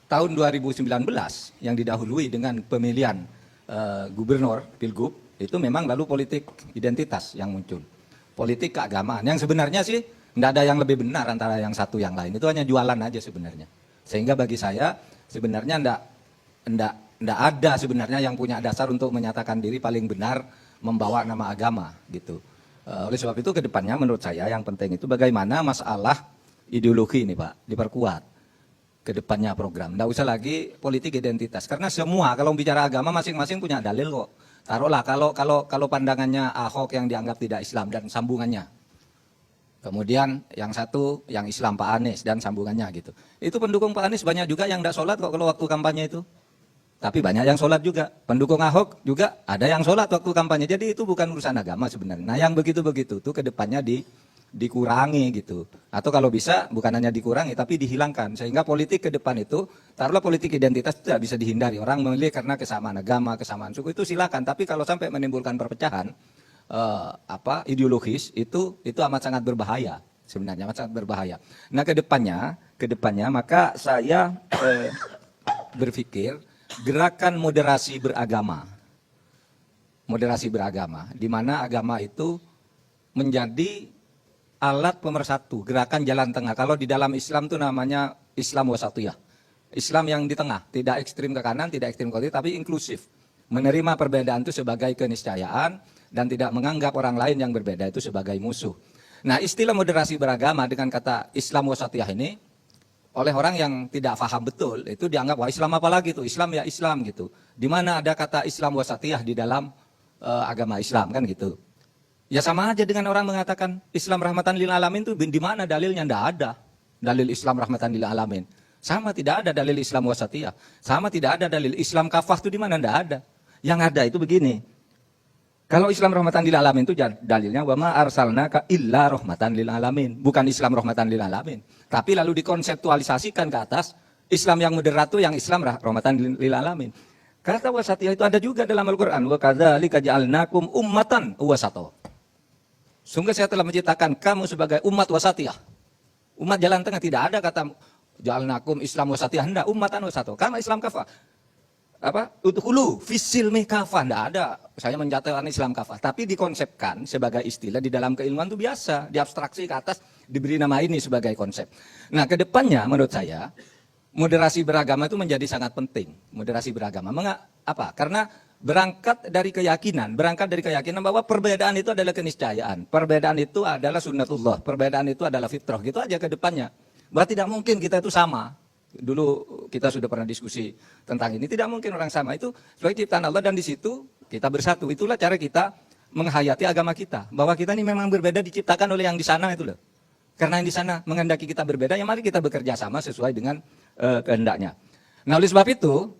tahun 2019 yang didahului dengan pemilihan gubernur, pilgub, itu memang lalu politik identitas yang muncul. Politik keagamaan, yang sebenarnya sih tidak ada yang lebih benar antara yang satu yang lain. Itu hanya jualan aja sebenarnya. Sehingga bagi saya sebenarnya tidak ada sebenarnya yang punya dasar untuk menyatakan diri paling benar membawa nama agama gitu. Oleh sebab itu kedepannya menurut saya yang penting itu bagaimana masalah ideologi ini Pak diperkuat kedepannya program. Tidak usah lagi politik identitas karena semua kalau bicara agama masing-masing punya dalil kok. Taruhlah kalau pandangannya Ahok yang dianggap tidak Islam dan sambungannya. Kemudian yang satu yang Islam Pak Anies dan sambungannya gitu. Itu pendukung Pak Anies banyak juga yang tidak sholat kok kalau waktu kampanye itu. Tapi banyak yang sholat juga. Pendukung Ahok juga ada yang sholat waktu kampanye. Jadi itu bukan urusan agama sebenarnya. Nah yang begitu-begitu tuh kedepannya dikurangi gitu. Atau kalau bisa bukan hanya dikurangi tapi dihilangkan. Sehingga politik ke depan itu, taruhlah politik identitas itu tidak bisa dihindari. Orang memilih karena kesamaan agama, kesamaan suku itu silakan. Tapi kalau sampai menimbulkan perpecahan ideologis itu amat sangat berbahaya. Sebenarnya amat sangat berbahaya. Nah kedepannya maka saya berpikir gerakan moderasi beragama. Moderasi beragama. Di mana agama itu menjadi alat pemersatu, gerakan jalan tengah. Kalau di dalam Islam itu namanya Islam wasatiyah. Islam yang di tengah, tidak ekstrim ke kanan, tidak ekstrim ke kiri, tapi inklusif. Menerima perbedaan itu sebagai keniscayaan dan tidak menganggap orang lain yang berbeda itu sebagai musuh. Nah, istilah moderasi beragama dengan kata Islam wasatiyah ini oleh orang yang tidak paham betul itu dianggap wah Islam apa lagi tuh? Islam ya Islam gitu. Di mana ada kata Islam wasatiyah di dalam agama Islam kan gitu. Ya sama aja dengan orang mengatakan Islam rahmatan lil alamin itu di mana dalilnya? Tidak ada dalil Islam rahmatan lil alamin. Sama tidak ada dalil Islam wasatiyah. Sama tidak ada dalil Islam kafah itu di mana? Tidak ada. Yang ada itu begini. Kalau Islam rahmatan lil alamin itu dalilnya wa ma arsalnaka illa rahmatan lil alamin. Bukan Islam rahmatan lil alamin. Tapi lalu dikonseptualisasikan ke atas Islam yang moderat itu yang Islam rahmatan lil alamin. Kata wasatiyah itu ada juga dalam Al-Qur'an. Wa kadzalika ja'alnakum ummatan wasata. Sungguh saya telah menciptakan kamu sebagai umat wasatiyah. Umat jalan tengah, tidak ada kata ja'alnakum Islam wasatiyah, hendak umatan wasata. Karena Islam kafah. Udkhulu fisilmi kafah, tidak ada. Saya menjatuhkan Islam kafah, tapi dikonsepkan sebagai istilah di dalam keilmuan itu biasa, diabstraksi ke atas, diberi nama ini sebagai konsep. Nah, kedepannya menurut saya moderasi beragama itu menjadi sangat penting. Moderasi beragama, apa? Karena berangkat dari keyakinan bahwa perbedaan itu adalah keniscayaan, perbedaan itu adalah sunnatullah, perbedaan itu adalah fitrah, gitu aja ke depannya. Bahwa tidak mungkin kita itu sama. Dulu kita sudah pernah diskusi tentang ini, tidak mungkin orang sama, itu sebagai ciptaan Allah dan di situ kita bersatu. Itulah cara kita menghayati agama kita, bahwa kita ini memang berbeda diciptakan oleh yang di sana itu loh. Karena yang di sana menghendaki kita berbeda, ya mari kita bekerja sama sesuai dengan kehendaknya. Nah oleh sebab itu,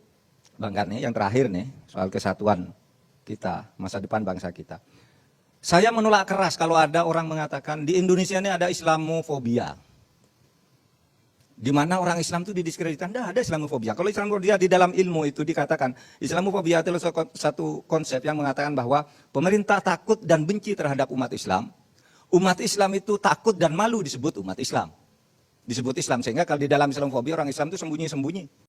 Bang Karni, yang terakhir nih, soal kesatuan kita, masa depan bangsa kita. Saya menolak keras kalau ada orang mengatakan di Indonesia ini ada Islamofobia. Di mana orang Islam itu didiskreditkan, tidak ada Islamofobia. Kalau Islamofobia di dalam ilmu itu dikatakan, Islamofobia adalah satu konsep yang mengatakan bahwa pemerintah takut dan benci terhadap umat Islam. Umat Islam itu takut dan malu disebut umat Islam. Disebut Islam, sehingga kalau di dalam Islamofobia orang Islam itu sembunyi-sembunyi.